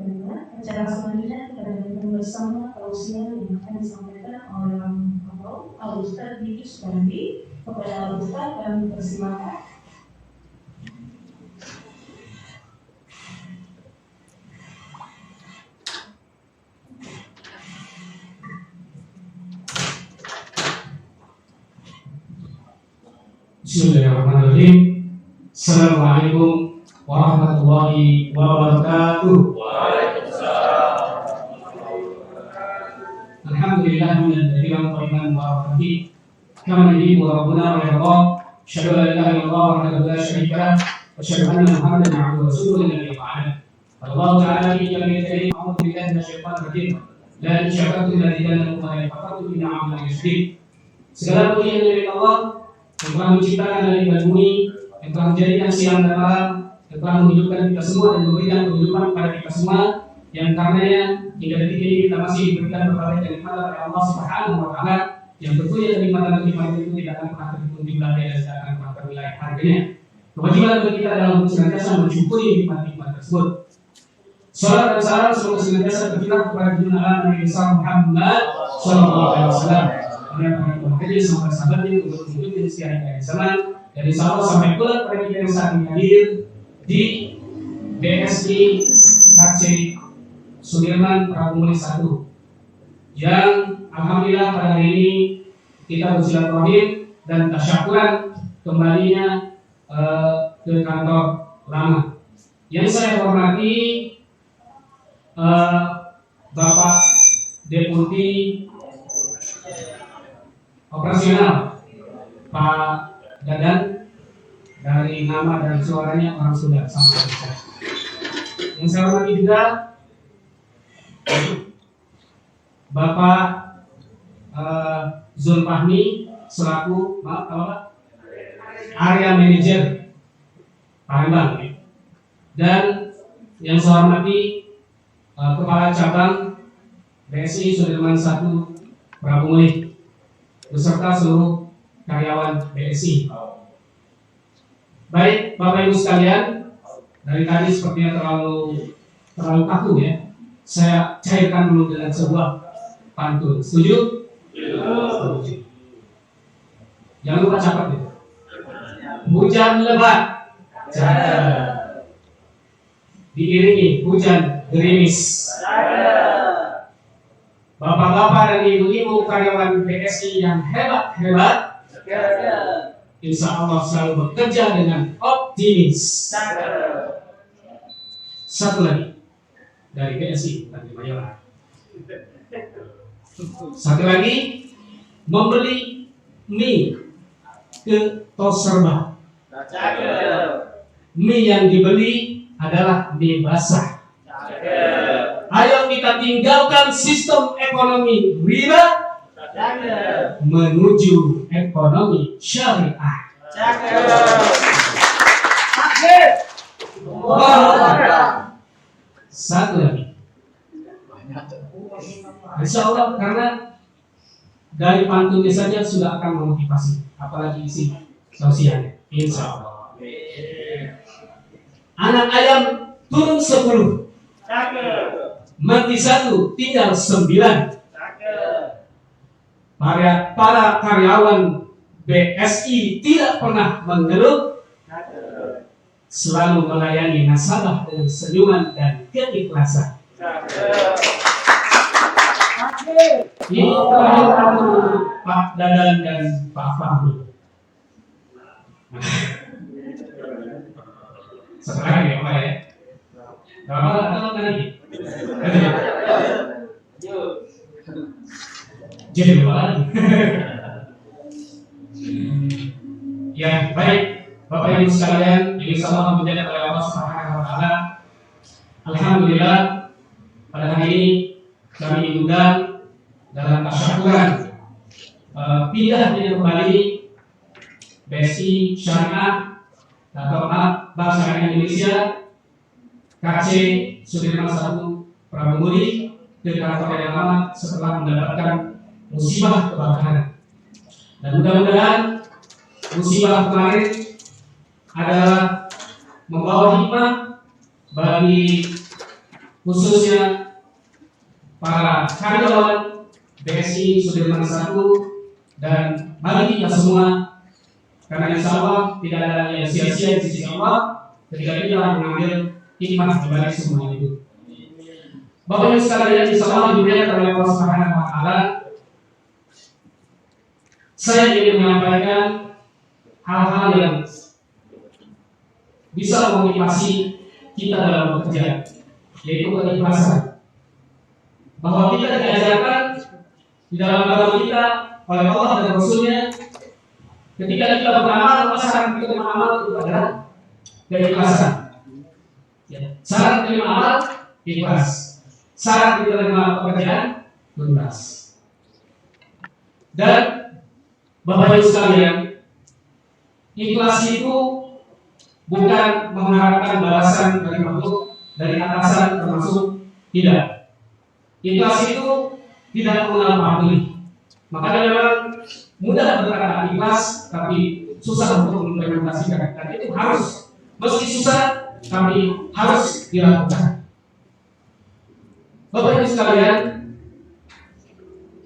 Acara selanjutnya kita dengarkan bersama tausiah yang akan disampaikan oleh Al-Ustaz Diki Sukandi. Kepada Al-Ustaz kami persilakan. Bismillahirrahmanirrahim. Assalamualaikum warahmatullahi wabarakatuh. Waalaikumsalam. Alhamdulillah minal qaiman wa rahmati. Kama yuhibbu rabbuna wa yarda. Asyhadu an la ilaha illallah wahdahu la syarika lah wa asyhadu anna Muhammadan abduhu wa rasuluhu nabiyyi ba'd. Allah Ta'ala fi jami'i karim a'udzu billahi minasyaitonir rajim. La in syakartum la azidannakum wa la in kafartum inna 'adzabi lasyadid. Segala puji milik Allah yang telah menciptakan langit dan bumi, yang telah menjadikan siang dan malam, yang telah menghidupkan kita semua dan memberikan kehidupan kepada kita semua, yang karenanya hingga detik ini kita masih diberikan berbagai nikmat oleh Allah Subhanahu wa Ta'ala, yang tentunya kenikmatan-kenikmatan itu tidak akan pernah terhitung jumlahnya dan tidak akan pernah ternilai harganya. Kewajiban bagi kita adalah untuk senantiasa mensyukuri nikmat-nikmat tersebut. Salam dan salam semoga senantiasa tercurah kepada junjungan Nabi Muhammad Sallallahu Alaihi Wasallam, yang menjadi sahabat-sahabatnya untuk menunjukkan setiap hari zaman dari awal sampai pula pada kita yang saat ini hadir di BSI KC Sudirman Prabumuli 1, yang alhamdulillah pada hari ini kita bersilaturahim dan tasyakuran kembalinya ke kantor lama. Yang saya hormati Bapak Deputi Operasional Pak Dadan, dari nama dan suaranya orang sudah sampai bisa. Yang saya hormati juga Bapak Zulfahmi selaku area manager Palembang, dan yang saya hormati Kepala Cabang BSI Sudirman 1 Prabumuli beserta seluruh karyawan BSI. Baik, Bapak Ibu sekalian, dari tadi sepertinya terlalu kaku ya. Saya cairkan dulu dengan sebuah pantun. Setuju? Setuju. Jangan lupa catat ya. Hujan lebat, diiringi hujan gerimis. Bapak-bapak dan ibu-ibu karyawan BSI yang hebat-hebat, insya Allah selalu bekerja dengan optimis. Satu lagi dari BSI, nanti Mayola. Satu lagi, membeli mie ke Toserba. Mie yang dibeli adalah mie basah. Ayo kita tinggalkan sistem ekonomi riba menuju ekonomi syariah. Satu lagi. Insya Allah, karena dari pantunnya saja sudah akan memotivasi, apalagi isi sosialnya. Insya Allah. Anak ayam turun 10, mati 1, tinggal 9. Para karyawan BSI tidak pernah mengeluh, selalu melayani nasabah dengan senyuman dan keikhlasan. Ini terakhir untuk Pak Dadan dan Pak Fahmi. Sekarang ya Pak ya. Kalau tadi jadi lupa lagi. Ya baik, Bapak Ibu sekalian, ini semua menjadi oleh Allah Subhanahu Wa Taala. Alhamdulillah pada hari ini kami diundang dalam tasyakuran pindahnya kembali BSI Syariah atau Bank Syariah Indonesia KC Sudirman 1 Prabumuli ke kantor yang lama setelah mendapatkan musibah kebakaran. Dan mudah-mudahan musibah kemarin adalah membawa hikmah bagi khususnya para karyawan BSI Sudirman 1 dan bagi kita semua, karena insya Allah tidak ada yang sia-sia di sisi Allah ketika kita mengambil hikmah dari semua itu. Bapak Ibu sekalian, insya Allah dimuliakan oleh Allah Subhanahu wa Ta'ala. Saya ingin menyampaikan hal-hal yang bisa memotivasi kita dalam bekerja, yaitu keikhlasan. Bahwa kita diajarkan di dalam agama kita oleh Allah dan Rasul-Nya, ketika kita beramal, syarat kita beramal itu adalah keikhlasan. Syarat terima amal ikhlas, syarat diterima pekerjaan ikhlas. Dan Bapak Ibu sekalian, ikhlas itu bukan mengharapkan balasan dari makhluk, dari atasan termasuk tidak. Ikhlas itu tidak mengenal pamrih. Maka memang mudah berkata ikhlas, tapi susah untuk mengimplementasikan. Dan itu harus, meski susah, tapi harus dilakukan. Bapak Ibu sekalian,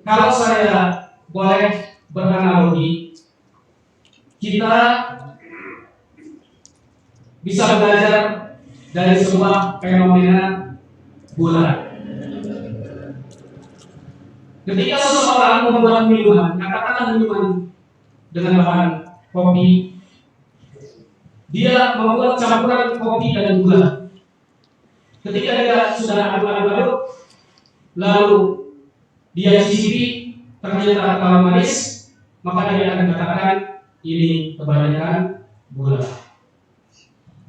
kalau saya boleh beranalogi, kita bisa belajar dari sebuah fenomena bulan. Ketika seseorang membuat minuman, katakanlah minuman dengan bahan kopi, dia membuat campuran kopi dan gula. Ketika dia sudah aduk-aduk, lalu dia cicipi, ternyata terlalu manis, maka dia akan katakan ini kebanyakan gula.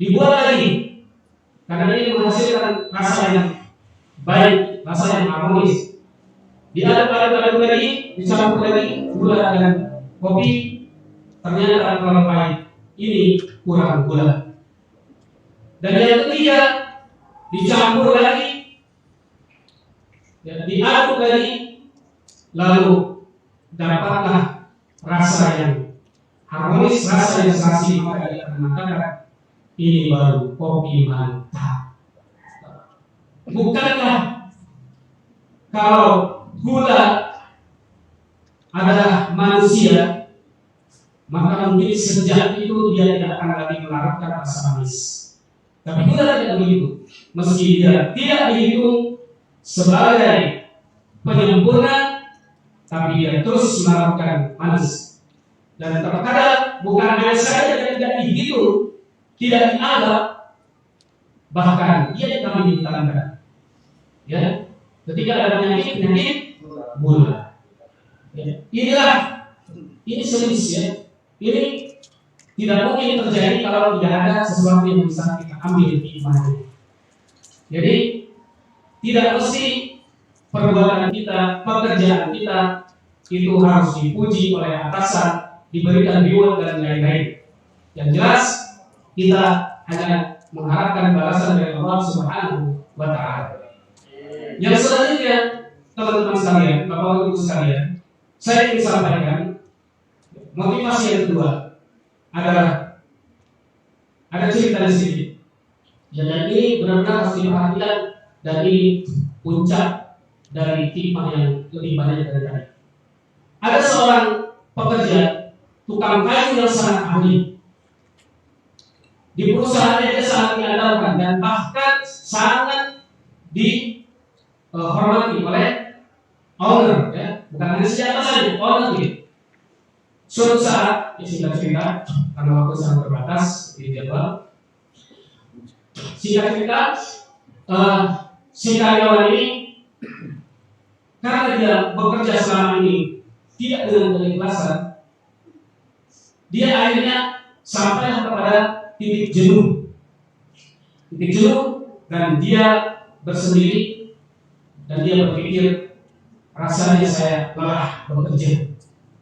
Dibuat lagi, karena ini menghasilkan rasa yang baik, rasa yang harmonis. Diaduk-aduk lagi, dicampur lagi gula dan kopi, ternyata terlalu pahit. Ini kurang gula. Dan yang ketiga, dicampur lagi, diaduk lagi, lalu dapatlah rasa yang harmonis, rasa yang serasi, maka dia akan mengatakan ini baru kopi mantap. Bukankah kalau gula adalah manusia, maka mungkin sejak itu dia tidak akan lagi mengharapkan rasa manis. Tapi gula tidak begitu. Meski dia tidak dihitung sebagai penyempurna, tapi dia terus mengharapkan manis. Dan terkadang bukan hanya saja dia tidak dihitung, tidak dianggap, bahkan dia tidak ditandang. Ya, ketika ada penyakit gula. Ya. Ini serius ya. Ini tidak mungkin terjadi kalau tidak ada sesuatu yang bisa kita ambil hikmahnya. Jadi tidak mesti perbuatan kita, pekerjaan kita itu harus dipuji oleh atasan, diberikan reward dan lain-lain. Yang jelas kita hanya mengharapkan balasan dari Allah Subhanahu wa Ta'ala. Yang selanjutnya, teman-teman sekalian, Bapak Ibu sekalian, saya ingin sampaikan motivasi yang kedua adalah ada cerita di sini. Dan ini benar-benar harus diperhatikan dan ini puncak dari hikmah yang lebih banyak dari tadi. Ada seorang pekerja tukang kayu yang sangat ahli. Di perusahaannya dia sangat diandalkan dan bahkan sangat dihormati oleh owner, ya, bukan hanya siapa saja, owner dia. Suatu saat, singkat cerita, karena waktu sangat terbatas di jadwal. Singkat cerita, si karyawan ini karena dia bekerja selama ini tidak dengan keikhlasan, dia akhirnya sampai kepada titik jenuh, dan dia bersendiri dan dia berpikir rasanya saya lelah bekerja.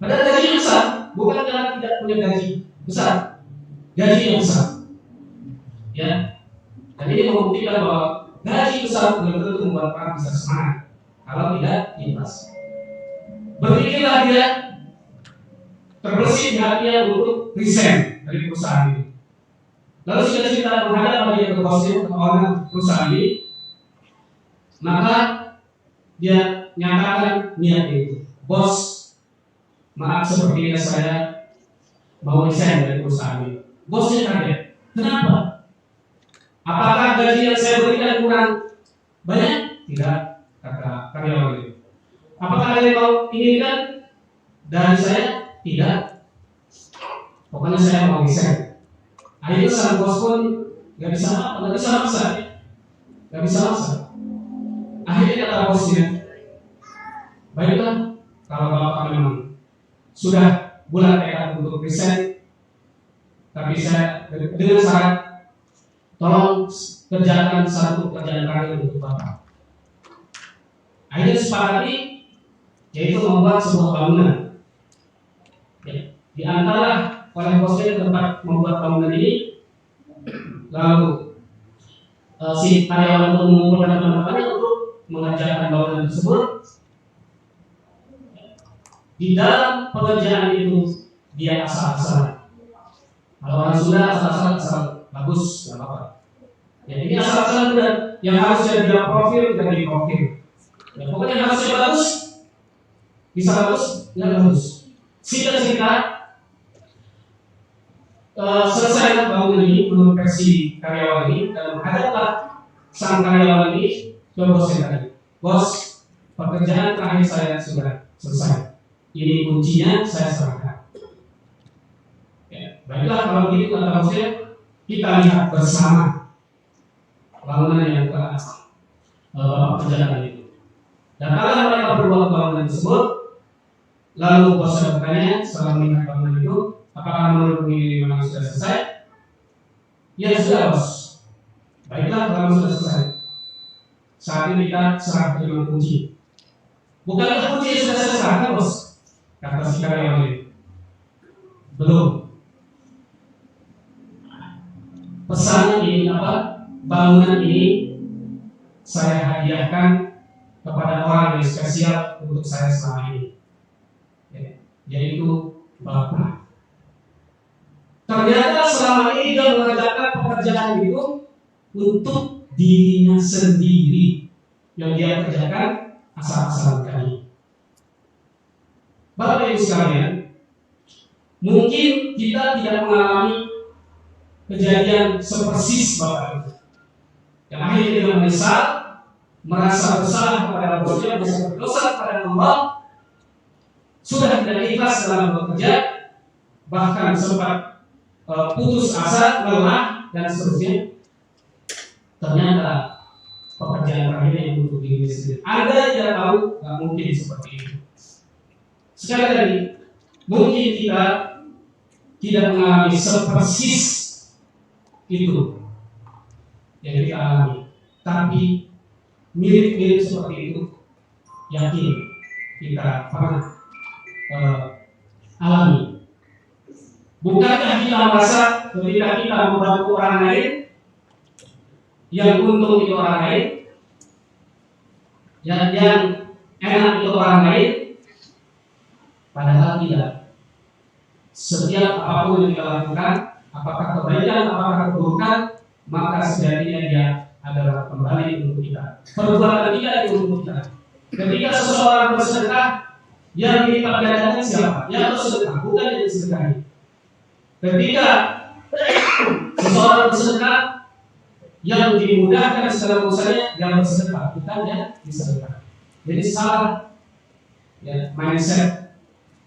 Padahal gaji besar, bukan karena tidak punya gaji besar, gaji yang besar. Ya, dan ini membuktikan bahwa gaji besar belum tentu membuat orang bisa semangat kalau tidak ikhlas. Berpikirlah dia terbersih di hatinya untuk resign dari perusahaan ini. Lalu sudah cerita menghadap dia ke bosnya, ke owner perusahaan ini. maka dia nyatakan niatnya itu, bos, maaf sepertinya saya mau resign dari perusahaan ini. Bosnya kaget, kenapa? Apakah gaji yang saya berikan kurang banyak? Tidak, kata karyawan itu. Apakah ada yang kau inginkan dari saya? Tidak. Pokoknya saya mau resign. Akhirnya sang bos pun nggak bisa maksa. Akhirnya kata bosnya, baiklah, kalau bapak memang sudah bulat tekad untuk resign, tapi saya dengan syarat tolong kerjakan satu pekerjaan terakhir untuk bapak. Akhirnya sepakati, yaitu membuat sebuah bangunan. Ya, di antara oleh bosnya tempat membuat bangunan ini, lalu si karyawan itu mengumpulkan teman-temannya untuk mengerjakan bangunan tersebut. Di dalam pekerjaan itu dia asal-asalan. Kalau orang Sunda asal-asalan bagus, nggak apa-apa. Ya, ini asal-asalan benar. Yang harusnya dia profil, jadi profil. Ya, pokoknya yang harusnya bagus, bisa bagus, nggak bagus. Singkat-singkat, selesai bangunan ini menurut versi karyawan ini, dan menghadaplah sang karyawan ini ke bosnya tadi. Bos, pekerjaan terakhir saya sudah selesai. Ini kuncinya, saya serahkan. Ya, baiklah kalau begitu kata bosnya, kita lihat bersama bangunan yang telah pekerjaan itu. Datanglah mereka berdua ke bangunan tersebut. Lalu bosnya bertanya setelah melihat bangunan itu, apakah menurut ini memang sudah selesai? Ya sudah bos. Baiklah kalau sudah selesai. Saat ini kita serah terima kunci. Bukankah kunci sudah selesai kan bos? Kata si karyawan ini. Belum. Pesan ini apa? Bangunan ini saya hadiahkan kepada orang yang spesial untuk saya selama ini, yaitu Bapak. Ternyata selama ini dia mengerjakan pekerjaan itu untuk dirinya sendiri, yang dia kerjakan asal-asalan kali. Bapak Ibu sekalian, mungkin kita tidak mengalami kejadian sepersis Bapak Ibu. Yang akhirnya dia menyesal, merasa bersalah kepada bosnya, merasa berdosa kepada Allah, sudah tidak ikhlas dalam bekerja, bahkan sempat putus asa, lelah, dan seterusnya. Ternyata pekerjaan terakhirnya yang untuk diri sendiri. Anda tidak tahu, nggak mungkin seperti itu. Sekali lagi, mungkin kita tidak mengalami sepersis itu yang kita alami, tapi mirip-mirip seperti itu, yakin kita pernah alami. Bukankah kita merasa ketika kita membantu orang lain, yang untung itu orang lain, yang enak itu orang lain? Padahal tidak. Setiap apapun yang kita lakukan, apakah kebaikan, apakah keburukan, maka sejatinya dia adalah kembali untuk kita. Perbuatan kita itu untuk kita. Ketika seseorang bersedekah, yang dilipat gandakan siapa? Yang bersedekah, bukan yang disedekahi. Ketika seseorang bersedekah, yang dimudahkan segala urusannya yang bersedekah, bukan yang disedekah. Jadi salah ya, mindset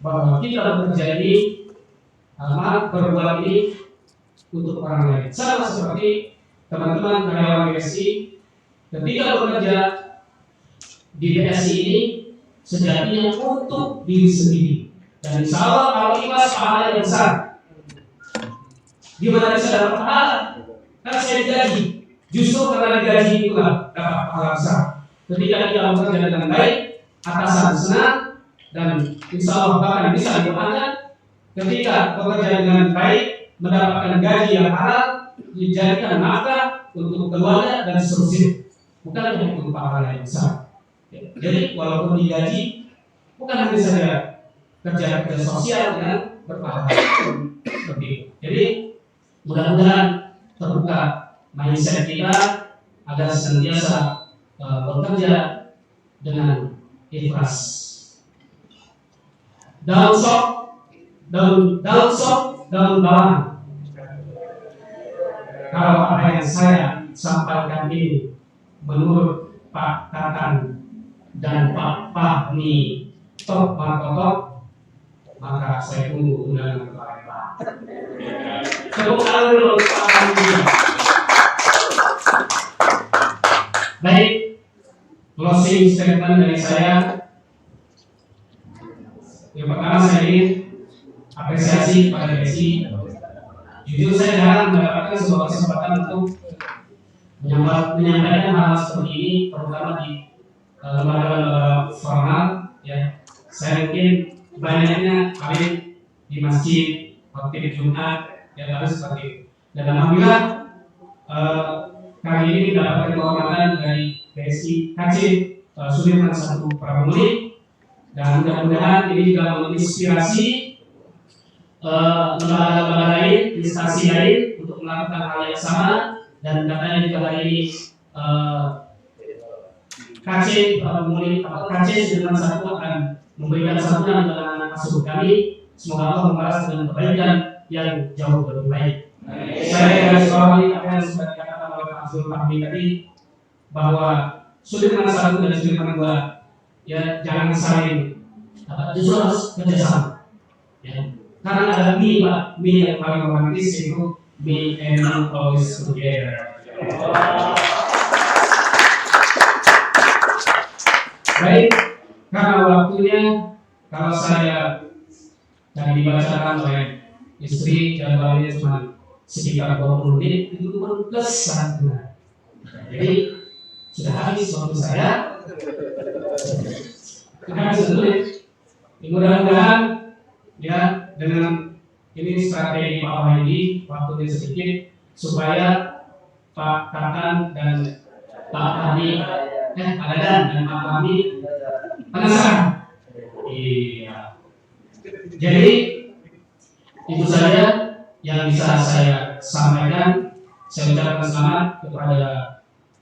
bahwa kita bekerja ini, amal berbuat ini untuk orang lain. Sama seperti teman-teman karyawan BSI, ketika bekerja di BSI ini sejatinya untuk diri sendiri. Dan insya Allah kalau ikhlas pahala yang besar. Gimana bisa dapat pahala? Kan saya digaji. Justru karena digaji itulah dapat pahala besar. Ketika kita bekerja dengan baik, atasan senang, dan insya Allah bahkan bisa didoakan. Ketika bekerja dengan baik, mendapatkan gaji yang halal, dijadikan nafkah untuk keluarga dan seterusnya. Bukan hanya untuk pahala yang besar. Jadi walaupun digaji, bukan hanya saja kerja sosial yang berpahala. Seperti itu. Jadi mudah-mudahan terbuka mindset kita agar senantiasa bekerja dengan ikhlas. Daun bawang. Kalau apa yang saya sampaikan ini menurut Pak Tatan dan Pak Fahmi Tok Markotok, maka saya tunggu undangan kepada Pak. Tepuk tangan dulu Pak Fahmi. Baik, closing statement dari saya. Yang pertama saya ingin apresiasi kepada Desi. Jujur saya jarang mendapatkan sebuah kesempatan untuk menyampaikan hal seperti ini, terutama di lembaga formal. Ya, saya mungkin banyaknya kali di masjid, khotib Jumat, ya harus seperti itu. Dan alhamdulillah kali ini mendapatkan kehormatan dari PSI KC Sudirman 1 Prabumuli, dan mudah-mudahan ini juga menginspirasi lembaga-lembaga lain, instansi lain untuk melakukan hal yang sama. Dan katanya juga hari ini KC Sudirman 1 akan memberikan santunan dengan masuk kami. Semoga Allah membalas dengan kebaikan yang jauh lebih baik. Saya garis bawahi apa yang sudah dikatakan oleh Pak Abdul Fahmi tadi, bahwa Sudirman 1 dan Sudirman 2 ya jangan saling justru harus kerjasama. Ya. Karena ada mie yang paling romantis, yaitu me and you always together. Baik, karena waktunya, kalau saya yang dibacakan oleh istri jadwalnya cuma sekitar 20 menit, itu pun plus sangat benar. Jadi sudah habis waktu saya. Sudah habis menit. Mudah-mudahan ya dengan ini strategi Pak Wahidi, waktunya sedikit supaya Pak Tatan dan Pak Fahmi Pak Dadan dan Pak Fahmi penasaran. Iya. Jadi itu saja yang bisa saya sampaikan. Saya ucapkan selamat kepada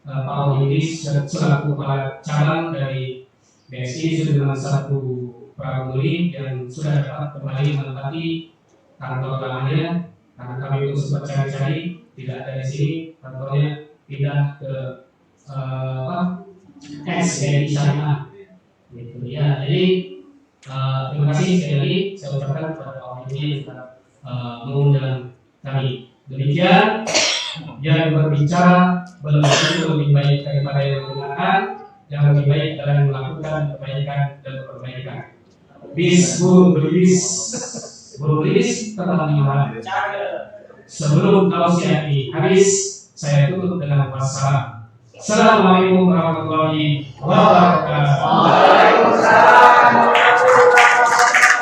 Pak Wahidi selaku kepala cabang dari BSI Sudirman 1 Prabumuli yang sudah dapat kembali menempati kantor lamanya, karena kami itu sempat cari-cari tidak ada di sini, kantornya pindah ke SBI Syariah gitu ya. Jadi terima kasih sekali lagi saya ucapkan kepada Pak Wahidi mengundang kami. Demikian yang berbicara belum tentu lebih baik daripada yang menggunakan, yang lebih baik adalah yang melakukan kebaikan dan perbaikan. Guru Bilis tetap dimakan. Sebelum tausiah ini habis, saya tutup dengan wassalam. Assalamualaikum warahmatullahi wabarakatuh. Waalaikumsalam.